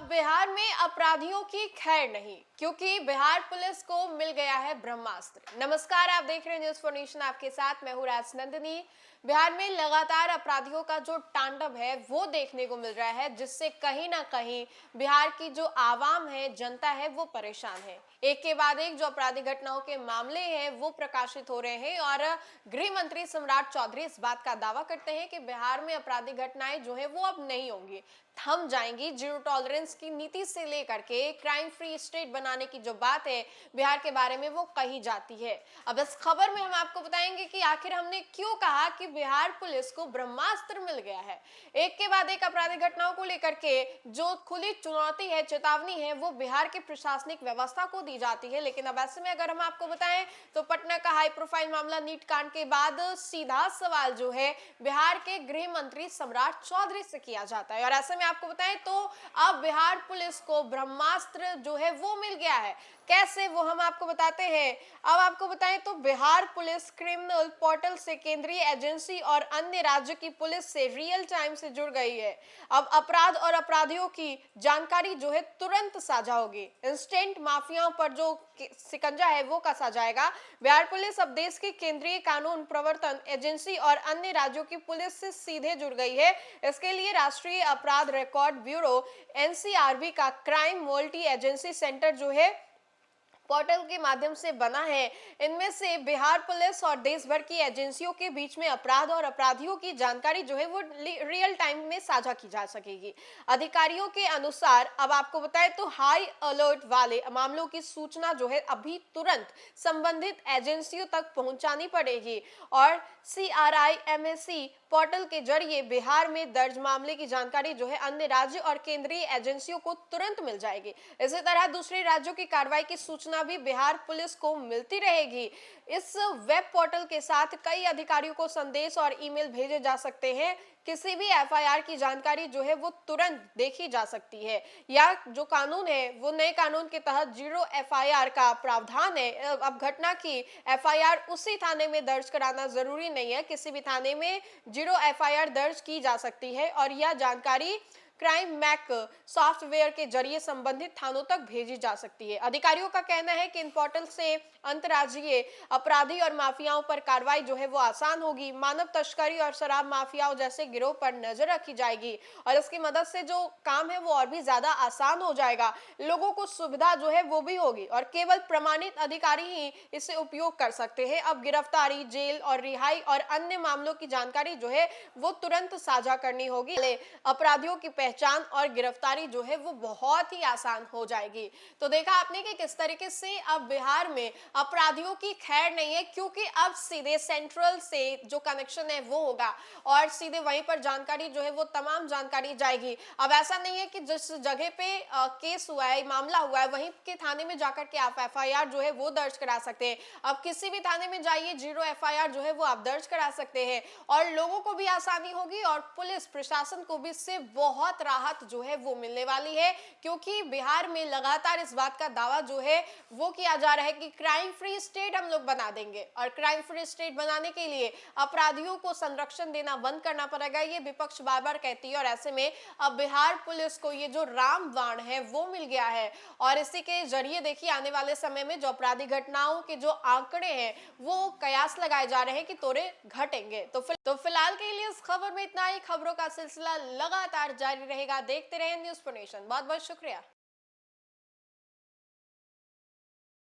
अब बिहार में अपराधियों की खैर नहीं, क्योंकि बिहार पुलिस को मिल गया है ब्रह्मास्त्र। नमस्कार, आप देख रहे हैं न्यूज़ फॉर नेशन। आपके साथ मैं हूं राजनंदिनी। बिहार में लगातार अपराधियों का जो तांडव है वो देखने को मिल रहा है, जिससे कहीं ना कहीं बिहार की जो आवाम है, जनता है, वो परेशान है। एक के बाद एक जो आपराधिक घटनाओं के मामले हैं वो प्रकाशित हो रहे हैं और गृह मंत्री सम्राट चौधरी इस बात का दावा करते हैं कि बिहार में आपराधिक घटनाएं जो है वो अब नहीं होंगी, थम जाएंगी। जीरो टॉलरेंस की नीति से लेकर के क्राइम फ्री स्टेट बनाने की जो बात है बिहार के बारे में वो कही जाती है। अब इस खबर में हम आपको बताएंगे कि आखिर हमने क्यों कहा कि बिहार पुलिस को ब्रह्मास्त्र मिल गया है। एक के बाद एक आपराधिक घटनाओं को लेकर के जो खुली चुनौती है, चेतावनी है, वो बिहार की प्रशासनिक व्यवस्था को दी जाती है। लेकिन अब ऐसे में अगर हम आपको बताएं तो पटना का हाई प्रोफाइल मामला नीट कांड के बाद सीधा सवाल जो है बिहार के गृह मंत्री सम्राट चौधरी से किया जाता है। और ऐसे में आपको बताएं तो अब बिहार पुलिस को ब्रह्मास्त्र जो है वो मिल गया है। कैसे, वो हम आपको बताते हैं। अब आपको बताएं तो बिहार पुलिस क्रिमिनल पोर्टल से केंद्रीय एजेंसी और अन्य राज्य की पुलिस से रियल टाइम से जुड़ गई है। अब अपराध और अपराधियों की जानकारी जो है तुरंत साझा होगी। इंस्टेंट माफियाओं पर जो सिकंजा है वो कसा जाएगा। बिहार पुलिस अब देश की केंद्रीय कानून प्रवर्तन एजेंसी और अन्य राज्यों की पुलिस से सीधे जुड़ गई है। इसके लिए राष्ट्रीय अपराध रिकॉर्ड ब्यूरो एनसीआरबी का क्राइम मल्टी एजेंसी सेंटर जो है पोर्टल के माध्यम से बना है। इनमें से बिहार पुलिस और देश भर की एजेंसियों के बीच में अपराध और अपराधियों की जानकारी जो है वो रियल टाइम में साझा की जा सकेगी। अधिकारियों के अनुसार अब आपको बताएं तो हाई अलर्ट वाले मामलों की सूचना जो है अभी तुरंत संबंधित एजेंसियों तक पहुंचानी पड़ेगी और CRIMAC पोर्टल के जरिए बिहार में दर्ज मामले की जानकारी जो है अन्य राज्य और केंद्रीय एजेंसियों को तुरंत मिल जाएगी। इसी तरह दूसरे राज्यों की कार्रवाई की सूचना भी बिहार पुलिस को मिलती रहेगी। इस वेब पोर्टल के साथ कई अधिकारियों को संदेश और ईमेल भेजे जा सकते हैं। किसी भी FIR की जानकारी जो है वो तुरंत देखी जा सकती है। या जो कानून है वो नए कानून के तहत जीरो FIR का प्रावधान है। अब घटना की FIR उसी थाने में दर्ज कराना जरूरी नहीं है, किसी भी थाने में जीरो FIR दर्ज की जा सकती है और यह जानकारी क्राइम मैक सॉफ्टवेयर के जरिए संबंधित थानों तक भेजी जा सकती है। अधिकारियों का कहना है कि इन पोर्टल से अंतर्राज्यीय अपराधी और माफियाओं पर कार्रवाई जो है वो आसान होगी। मानव तस्करी और शराब माफियाओं जैसे गिरोह पर नजर रखी जाएगी और इसकी मदद से जो काम है वो और भी ज्यादा आसान हो जाएगा। लोगों को सुविधा जो है वो भी होगी और केवल प्रमाणित अधिकारी ही इसे उपयोग कर सकते हैं। अब गिरफ्तारी, जेल और रिहाई और अन्य मामलों की जानकारी जो है वो तुरंत साझा करनी होगी। अपराधियों की पहचान और गिरफ्तारी जो है वो बहुत ही आसान हो जाएगी। तो देखा आपने कि किस तरीके से अब बिहार में अपराधियों की खैर नहीं है, क्योंकि अब सीधे सेंट्रल से जो कनेक्शन है वो होगा और सीधे वहीं पर जानकारी जो है वो तमाम जानकारी जाएगी। अब ऐसा नहीं है कि जिस जगह पे केस हुआ है, मामला हुआ है, वहीं के थाने में जाकर के आप FIR जो है वो दर्ज करा सकते हैं। अब किसी भी थाने में जाइए, जीरो FIR जो है वो आप दर्ज करा सकते हैं और लोगों को भी आसानी होगी और पुलिस प्रशासन को भी इससे बहुत राहत जो है वो मिलने वाली है। क्योंकि बिहार में लगातार इस बात का दावा जो है वो किया जा रहा है कि क्राइम फ्री स्टेट हम लोग बना देंगे और क्राइम फ्री स्टेट बनाने के लिए अपराधियों को संरक्षण देना बंद करना पड़ेगा, ये विपक्ष बार बार कहती है। और ऐसे में अब बिहार पुलिस को ये जो रामबाण है वो मिल गया है और इसी के जरिए देखिए आने वाले समय में जो आपराधिक घटनाओं के जो आंकड़े हैं वो कयास लगाए जा रहे हैं कि थोड़े घटेंगे। तो फिलहाल के लिए इस खबर में इतना ही। खबरों का सिलसिला लगातार जारी रहेगा। देखते रहें न्यूज़ फॉर नेशन। बहुत बहुत शुक्रिया।